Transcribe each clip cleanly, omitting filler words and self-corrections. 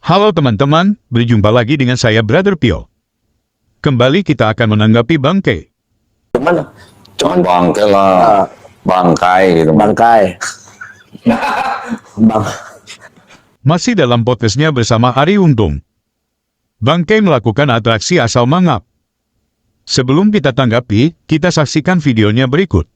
Halo teman-teman, berjumpa lagi dengan saya Brother Pio. Kembali kita akan menanggapi bangkai. Cuman bangkai lah, bangkai gitu. Bangkai. Masih dalam podcastnya bersama Ari Untung. Bangkai melakukan atraksi asal mangap. Sebelum kita tanggapi, kita saksikan videonya berikut.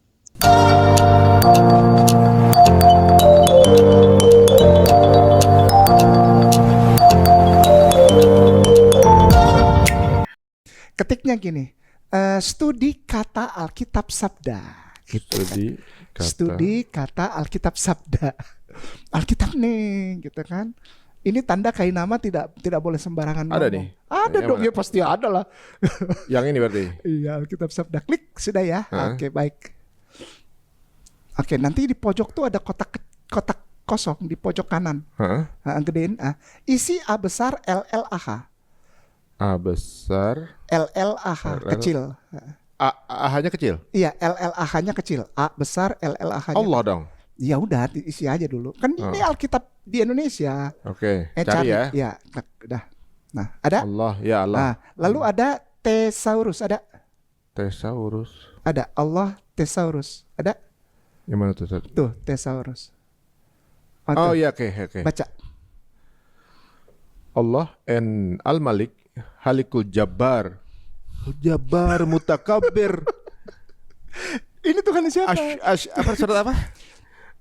Ketiknya gini, studi kata Alkitab Sabda. Gitu kan. Studi kata Alkitab Sabda. Alkitab nih, gitu kan. Ini tanda kainama tidak boleh sembarangan Ada ngomong. nih? Ada Yang dong, mana? ya pasti ada lah. Yang ini berarti? Iya, Alkitab Sabda. Klik sudah ya. Hah? Oke, baik. Oke, nanti di pojok tuh ada kotak kosong di pojok kanan. Hah? Gedein A. Isi A besar LLAH. A besar, LLAH kecil. A-nya kecil. Iya, LLAH-nya kecil. A besar, LLAH-nya. Allah dong. Ya udah, isi aja dulu. Kan ini Alkitab di Indonesia. Oke, cari ya. Ya, udah. Nah, ada. Allah, ya Allah. Nah, lalu ada Thesaurus, ada. Thesaurus. Ada Allah Thesaurus. Ada. Yang mana tuh? Tuh, Thesaurus. Oh tuh. iya, oke. Baca. Allah and Al-Malik Halikul Jabbar. Jabbar Mutakabbir. Ini Tuhan siapa? Apa surat apa?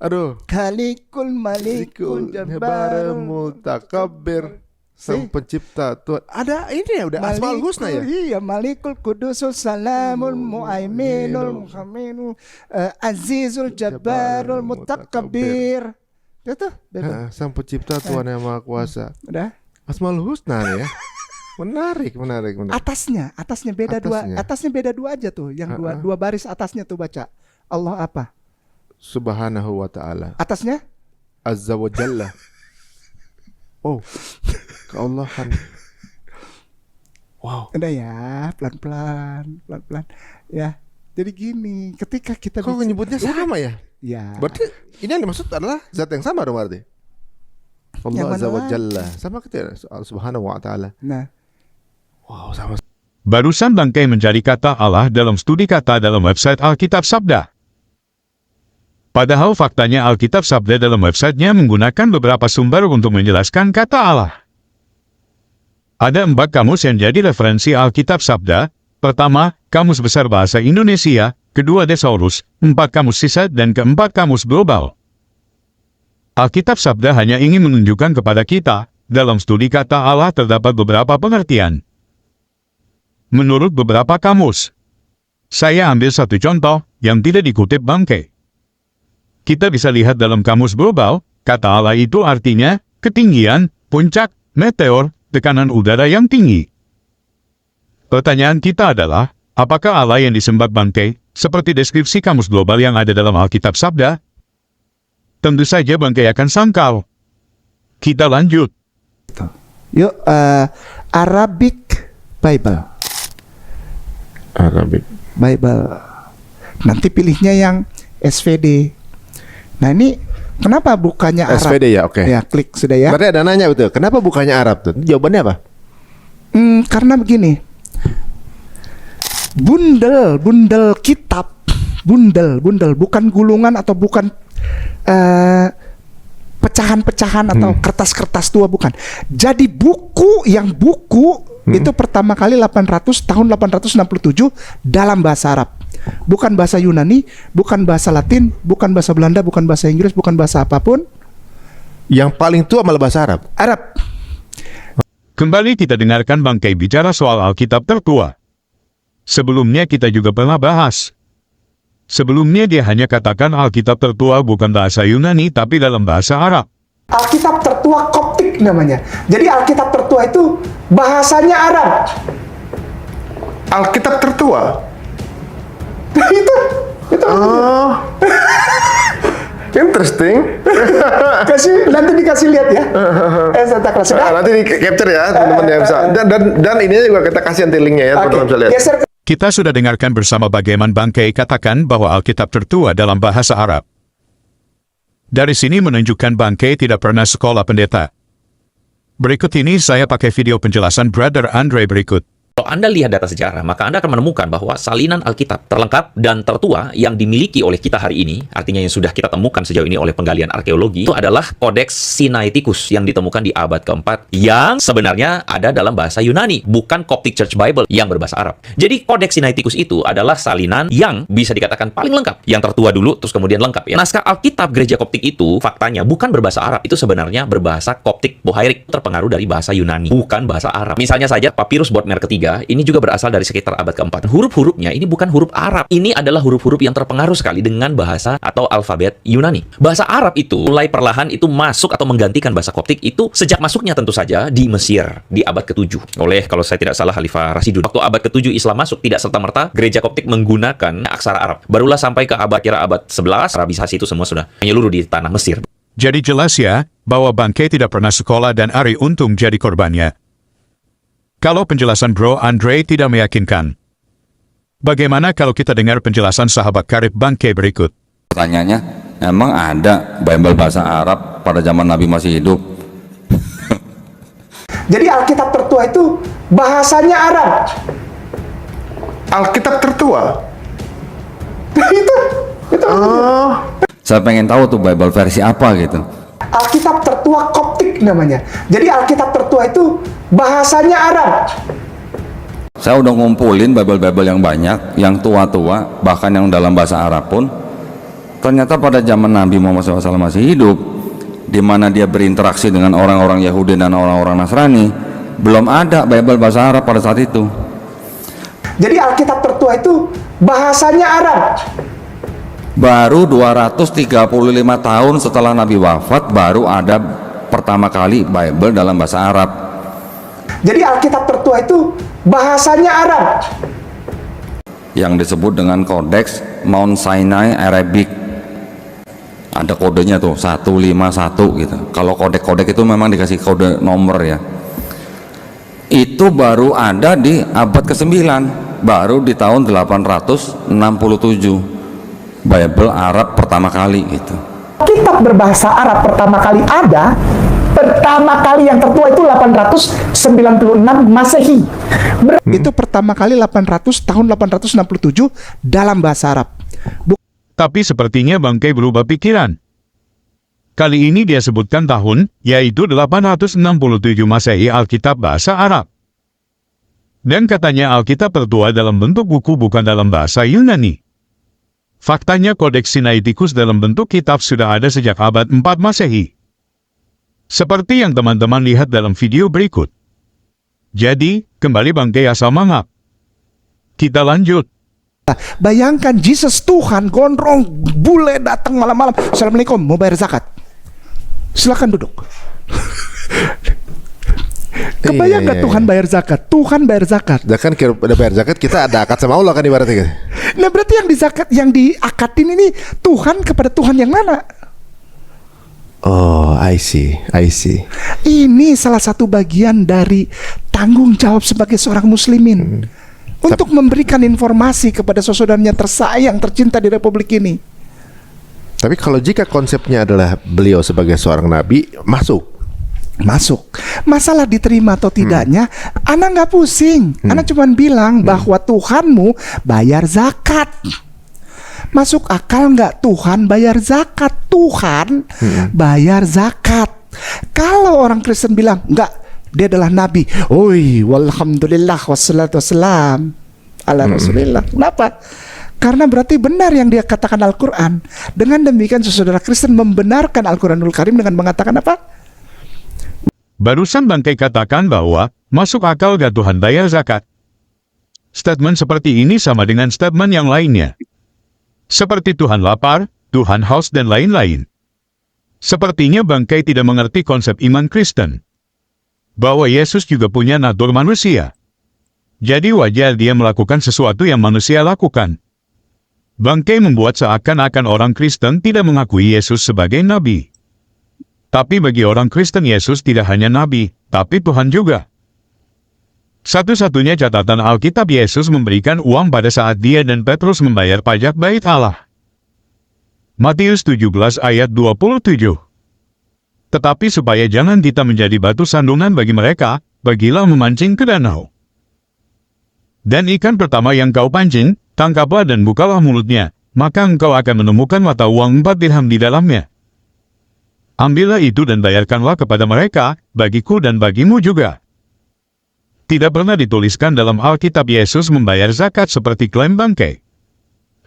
Aduh. Khalikul Malikul Jabbar Jabbar Mutakabbir. Sang pencipta Tuhan. Ada ini ya udah Asmaul Husna ya? Iya, Malikul Kudusul Salamul Mu'aiminul Muhamminul Azizul Jabbarul Mutakabbir. Itu. Sang pencipta Tuhan yang Maha Kuasa. Udah. Asmaul Husna nih ya. Menarik. Atasnya beda Atasnya. atasnya beda dua aja tuh, yang dua baris atasnya tuh baca. Allah apa? Subhanahu wa ta'ala. Atasnya? Azza wa Jalla. Oh, keallahan. Wow. Udah ya, pelan-pelan. Ya. Jadi gini, ketika kita Kok menyebutnya sama ya? Ya. Berarti ini yang dimaksud adalah zat yang sama dong berarti. Allah Yang mana Azza wa lagi? Jalla. Sama kita Subhanahu wa ta'ala. Nah, Wow, sama. Barusan bangkai mencari kata Allah dalam studi kata dalam website Alkitab Sabda. Padahal faktanya Alkitab Sabda dalam websitenya menggunakan beberapa sumber untuk menjelaskan kata Allah. Ada 4 kamus yang jadi referensi Alkitab Sabda. Pertama, Kamus Besar Bahasa Indonesia, kedua Thesaurus, 4 kamus sisa, dan keempat kamus global. Alkitab Sabda hanya ingin menunjukkan kepada kita, dalam studi kata Allah terdapat beberapa pengertian. Menurut beberapa kamus, saya ambil satu contoh yang tidak dikutip bangkai. Kita bisa lihat dalam kamus global, kata Allah itu artinya ketinggian, puncak, meteor, tekanan udara yang tinggi. Pertanyaan kita adalah, apakah Allah yang disembah bangkai, seperti deskripsi kamus global yang ada dalam Alkitab Sabda? Tentu saja bangkai akan sangkal. Kita lanjut. yuk Arabic Bible. Nanti pilihnya yang SVD. Nah, ini kenapa bukannya Arab? SVD ya, oke. Ya, klik sudah ya. Berarti ada nanya betul. Kenapa bukannya Arab tuh? Jawabannya apa? Karena begini. Bundel kitab. Bundel, bukan gulungan atau bukan pecahan-pecahan atau kertas-kertas tua, bukan. Jadi buku itu pertama kali tahun 867 dalam bahasa Arab. Bukan bahasa Yunani, bukan bahasa Latin, bukan bahasa Belanda, bukan bahasa Inggris, bukan bahasa apapun. Yang paling tua malah bahasa Arab. Kembali kita dengarkan bangkai bicara soal Alkitab tertua. Sebelumnya kita juga pernah bahas. Sebelumnya dia hanya katakan Alkitab tertua bukan bahasa Yunani tapi dalam bahasa Arab. Alkitab tertua Koptik namanya. Jadi Alkitab tertua itu bahasanya Arab. Alkitab tertua. itu. Oh. Interesting. Nanti dikasih lihat ya. Santa Claus. Nanti di capture ya teman-teman yang bisa. Dan ini juga kita kasih nanti linknya ya teman-teman bisa lihat. Geser ke Kita sudah dengarkan bersama bagaimana bangkai katakan bahwa Alkitab tertua dalam bahasa Arab. Dari sini menunjukkan bangkai tidak pernah sekolah pendeta. Berikut ini saya pakai video penjelasan Brother Andre berikut. Kalau Anda lihat data sejarah, maka Anda akan menemukan bahwa salinan Alkitab terlengkap dan tertua yang dimiliki oleh kita hari ini, artinya yang sudah kita temukan sejauh ini oleh penggalian arkeologi, itu adalah Codex Sinaiticus yang ditemukan di abad keempat, yang sebenarnya ada dalam bahasa Yunani, bukan Coptic Church Bible yang berbahasa Arab. Jadi Codex Sinaiticus itu adalah salinan yang bisa dikatakan paling lengkap, yang tertua dulu, terus kemudian lengkap. Ya. Naskah Alkitab Gereja Koptik itu, faktanya bukan berbahasa Arab, itu sebenarnya berbahasa Koptik Bohairik, terpengaruh dari bahasa Yunani, bukan bahasa Arab. Misalnya saja Papyrus Bodmer ketiga, ini juga berasal dari sekitar abad keempat. Huruf-hurufnya ini bukan huruf Arab. Ini adalah huruf-huruf yang terpengaruh sekali dengan bahasa atau alfabet Yunani. Bahasa Arab itu mulai perlahan itu masuk atau menggantikan bahasa Koptik itu sejak masuknya tentu saja di Mesir di abad ke-7 oleh, kalau saya tidak salah, Khalifah Rasidun. Waktu abad ke-7 Islam masuk, tidak serta-merta gereja Koptik menggunakan aksara Arab. Barulah sampai ke abad 11, Arabisasi itu semua sudah menyeluruh di tanah Mesir. Jadi jelas ya, bahwa Bangke tidak pernah sekolah dan Ari Untung jadi korbannya. Kalau penjelasan Bro Andre tidak meyakinkan, bagaimana kalau kita dengar penjelasan sahabat karib Bangke berikut? Pertanyaannya, emang ada Bible bahasa Arab pada zaman Nabi masih hidup? Jadi Alkitab tertua itu bahasanya Arab. Alkitab tertua. itu. Saya pengen tahu tuh Bible versi apa gitu. Alkitab tertua Koptik namanya. Jadi Alkitab tertua itu bahasanya Arab. Saya udah ngumpulin Bible-Bible yang banyak, yang tua-tua, bahkan yang dalam bahasa Arab pun. Ternyata pada zaman Nabi Muhammad SAW masih hidup, di mana dia berinteraksi dengan orang-orang Yahudi dan orang-orang Nasrani, belum ada Bible bahasa Arab pada saat itu. Jadi Alkitab tertua itu bahasanya Arab. Baru 235 tahun setelah Nabi wafat, baru ada pertama kali Bible dalam bahasa Arab. Jadi Alkitab tertua itu bahasanya Arab. Yang disebut dengan Codex Mount Sinai Arabic. Ada kodenya tuh 151 gitu. Kalau kodek-kodek itu memang dikasih kode nomor ya. Itu baru ada di abad ke-9, baru di tahun 867. Bible Arab pertama kali gitu. Kitab berbahasa Arab pertama kali yang tertua itu 896 Masehi. Itu pertama kali tahun 867 dalam bahasa Arab. Tapi sepertinya Bangke berubah pikiran. Kali ini dia sebutkan tahun, yaitu 867 Masehi Alkitab bahasa Arab. Dan katanya Alkitab tertua dalam bentuk buku, bukan dalam bahasa Yunani. Faktanya Codex Sinaiticus dalam bentuk kitab sudah ada sejak abad 4 Masehi. Seperti yang teman-teman lihat dalam video berikut. Jadi, kembali Bangke asal mangap. Kita lanjut. Bayangkan Jesus Tuhan gondrong bule datang malam-malam. Assalamualaikum, mau bayar zakat. Silakan duduk. Kebayang nggak Tuhan bayar zakat? Tuhan bayar zakat. Ya kan kita udah bayar zakat, kita ada akad sama Allah kan ibaratnya. Nah berarti yang di zakat, yang diakadin ini Tuhan kepada Tuhan yang mana? Oh, I see. Ini salah satu bagian dari tanggung jawab sebagai seorang muslimin untuk memberikan informasi kepada saudaranya tersayang, tercinta di Republik ini. Tapi kalau jika konsepnya adalah beliau sebagai seorang nabi, masuk. Masalah diterima atau tidaknya, Ana nggak pusing. Ana cuma bilang bahwa Tuhanmu bayar zakat. Masuk akal nggak Tuhan bayar zakat? Tuhan bayar zakat. Kalau orang Kristen bilang nggak, dia adalah nabi. Oi, walhamdulillah wassalatu wassalam ala rasulillah. Kenapa? Karena berarti benar yang dia katakan Al-Quran. Dengan demikian saudara Kristen membenarkan Al-Quranul Karim dengan mengatakan apa? Barusan Bangke katakan bahwa masuk akal gak Tuhan bayar zakat. Statement seperti ini sama dengan statement yang lainnya. Seperti Tuhan lapar, Tuhan haus dan lain-lain. Sepertinya Bangke tidak mengerti konsep iman Kristen. Bahwa Yesus juga punya natur manusia. Jadi wajar dia melakukan sesuatu yang manusia lakukan. Bangke membuat seakan-akan orang Kristen tidak mengakui Yesus sebagai nabi. Tapi bagi orang Kristen Yesus tidak hanya nabi, tapi Tuhan juga. Satu-satunya catatan Alkitab, Yesus memberikan uang pada saat dia dan Petrus membayar pajak bait Allah. Matius 17 ayat 27. Tetapi supaya jangan kita menjadi batu sandungan bagi mereka, bagilah memancing ke danau. Dan ikan pertama yang kau pancing, tangkaplah dan bukalah mulutnya, maka engkau akan menemukan mata uang 4 dirham di dalamnya. Ambillah itu dan bayarkanlah kepada mereka, bagiku dan bagimu juga. Tidak pernah dituliskan dalam Alkitab Yesus membayar zakat seperti klaim bangkai.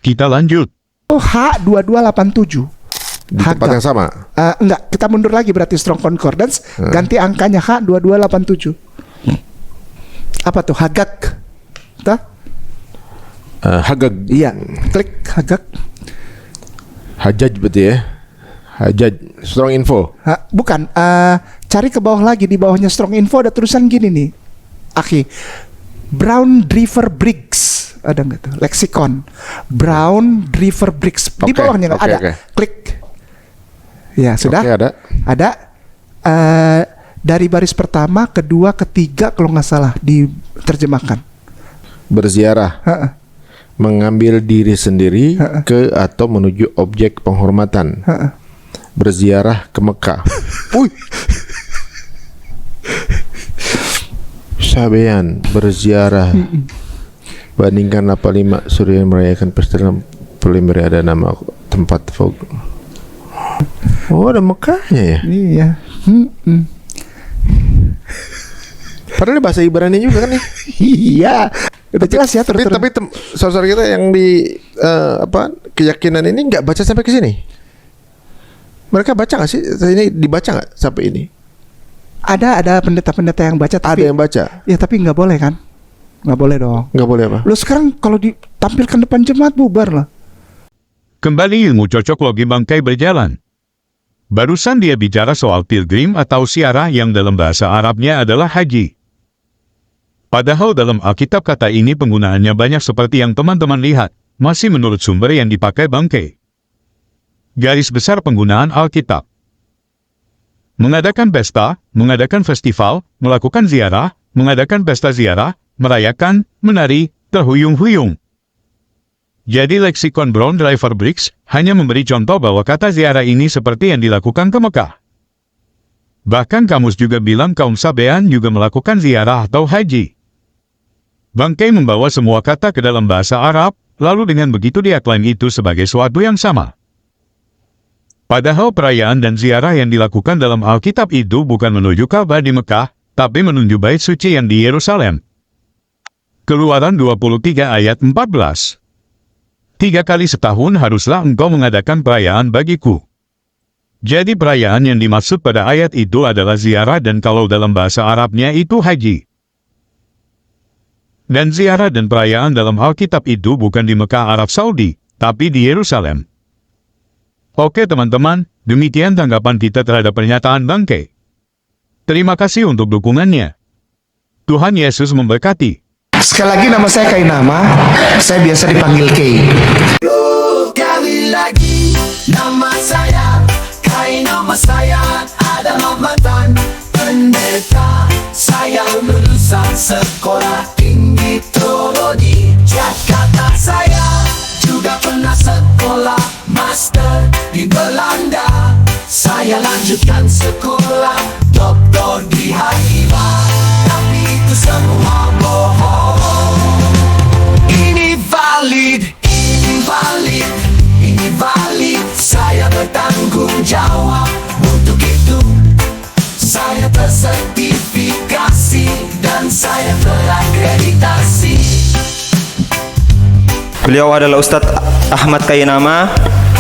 Kita lanjut. H2287. Di tempat yang sama. Enggak, kita mundur lagi berarti Strong Concordance, ganti angkanya H2287. Apa tuh? Hagag. Tuh? Hagag. Iya, klik Hagag. Hajjaj berarti ya. Hajjaj. Strong Info. Bukan, cari ke bawah lagi, di bawahnya Strong Info ada tulisan gini nih. Akhi, Brown Driver Briggs. Ada nggak tuh? Lexicon. Brown Driver Briggs. Di bawahnya nggak ada. Klik. Ya, sudah. Ada. Dari baris pertama, kedua, ketiga kalau nggak salah diterjemahkan. Berziarah. Mengambil diri sendiri ke atau menuju objek penghormatan. Berziarah ke Mekah. Sabean berziarah. Bandingkan 85 Surya merayakan pesta dalam Pelimeri ada nama tempat Oh, ada Mekahnya ya? Iya. Padahal ini bahasa Ibrani juga kan nih. Iya. Udah jelas ya. Tapi saudara kita yang di keyakinan ini nggak baca sampai ke sini. Mereka baca nggak sih? Ini dibaca nggak sampai ini? Ada pendeta-pendeta yang baca. Tapi, ada yang baca. Ya tapi nggak boleh kan? Nggak boleh dong. Nggak boleh apa? Lo sekarang kalau ditampilkan depan jemaat bubar lah. Kembali ilmu cocok logi bangkai berjalan. Barusan dia bicara soal pilgrim atau ziarah yang dalam bahasa Arabnya adalah haji. Padahal dalam Alkitab kata ini penggunaannya banyak seperti yang teman-teman lihat, masih menurut sumber yang dipakai bangkai. Garis besar penggunaan Alkitab. Mengadakan pesta, mengadakan festival, melakukan ziarah, mengadakan pesta ziarah, merayakan, menari, terhuyung-huyung. Jadi leksikon Brown Driver Briggs hanya memberi contoh bahwa kata ziarah ini seperti yang dilakukan ke Mekah. Bahkan kamus juga bilang kaum Sabean juga melakukan ziarah atau haji. Bangkai membawa semua kata ke dalam bahasa Arab, lalu dengan begitu dia klaim itu sebagai suatu yang sama. Padahal perayaan dan ziarah yang dilakukan dalam Alkitab itu bukan menuju Ka'bah di Mekah, tapi menuju bait suci yang di Yerusalem. Keluaran 23 ayat 14. 3 kali setahun haruslah engkau mengadakan perayaan bagiku. Jadi perayaan yang dimaksud pada ayat itu adalah ziarah dan kalau dalam bahasa Arabnya itu haji. Dan ziarah dan perayaan dalam Alkitab itu bukan di Mekah Arab Saudi, tapi di Yerusalem. Oke teman-teman, demikian tanggapan kita terhadap pernyataan bangkai. Terima kasih untuk dukungannya. Tuhan Yesus memberkati. Sekali lagi nama saya Kainama, saya biasa dipanggil Kay. Sekali lagi nama saya Kainama, saya adalah mantan pendeta. Saya lulusan sekolah tinggi teologi Jakarta. Saya juga pernah sekolah master di Belanda. Saya lanjutkan sekolah doktor di HIV, tapi itu semua bohong. Ini valid, ini valid. Saya bertanggung jawab untuk itu. Saya tersertifikasi dan saya terakreditasi. Beliau adalah Ustadz Ahmad Kainama.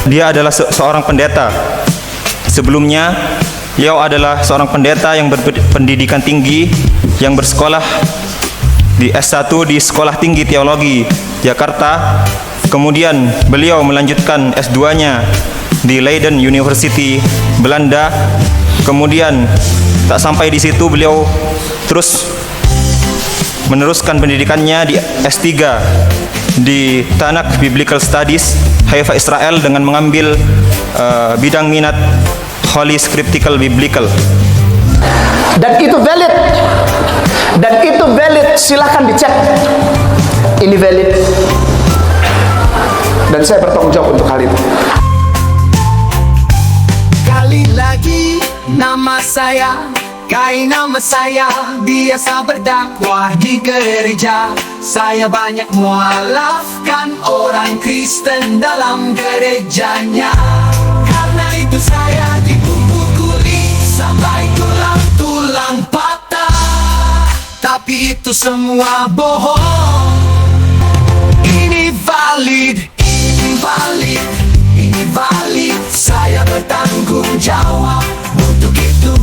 Dia adalah seorang pendeta. Sebelumnya, beliau adalah seorang pendeta yang berpendidikan tinggi, yang bersekolah di S1 di Sekolah Tinggi Teologi Jakarta. Kemudian beliau melanjutkan S2-nya di Leiden University, Belanda. Kemudian tak sampai di situ, beliau terus meneruskan pendidikannya di S3 di Tanakh Biblical Studies, Haifa, Israel, dengan mengambil bidang minat Holy Scriptical Biblical. Dan itu valid, silahkan dicek. Ini valid. Dan saya bertanggung jawab untuk hal itu. Kali lagi Nama saya, nama saya biasa berdakwah di gereja. Saya banyak mualafkan orang Kristen dalam gerejanya. Karena itu saya dipukuli sampai tulang-tulang patah. Tapi itu semua bohong. Ini valid, ini valid, ini valid. Saya bertanggung jawab untuk itu.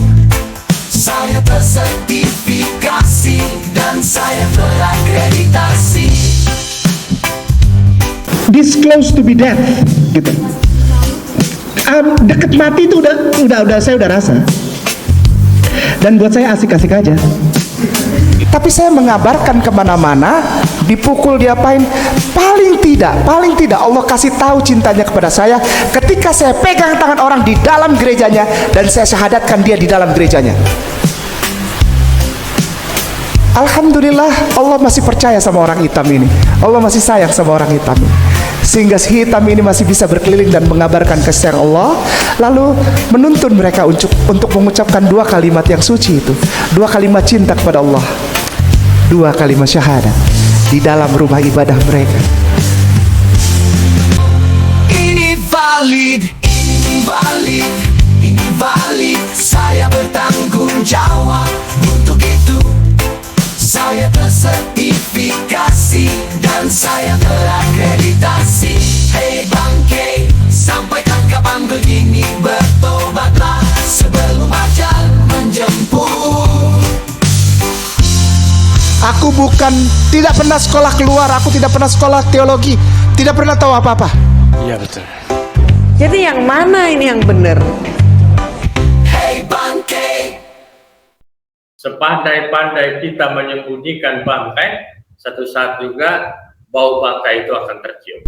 Saya tersertifikasi dan saya terakreditasi. This close to be death, gitu. Deket mati itu udah saya udah rasa. Dan buat saya asik-asik aja. Tapi saya mengabarkan kemana-mana, dipukul, diapain, paling tidak Allah kasih tahu cintanya kepada saya ketika saya pegang tangan orang di dalam gerejanya dan saya syahadatkan dia di dalam gerejanya. Alhamdulillah, Allah masih percaya sama orang hitam ini. Allah masih sayang sama orang hitam ini, sehingga si hitam ini masih bisa berkeliling dan mengabarkan kasih Allah, lalu menuntun mereka untuk mengucapkan dua kalimat yang suci itu, dua kalimat cinta kepada Allah, dua kalimat syahadat di dalam rumah ibadah mereka. Ini valid, ini valid, ini valid. Saya bertanggung jawab untuk itu. Saya tersertifikasi dan saya terakreditasi. Hei bangke, sampaikan kapan begini, bertobatlah sebelum ajal menjemput. Aku tidak pernah sekolah keluar, aku tidak pernah sekolah teologi, tidak pernah tahu apa-apa. Iya betul. Jadi yang mana ini yang benar? Hei bangke, Sepandai-pandai kita menyembunyikan bangkai, satu saat juga bau bangkai itu akan tercium.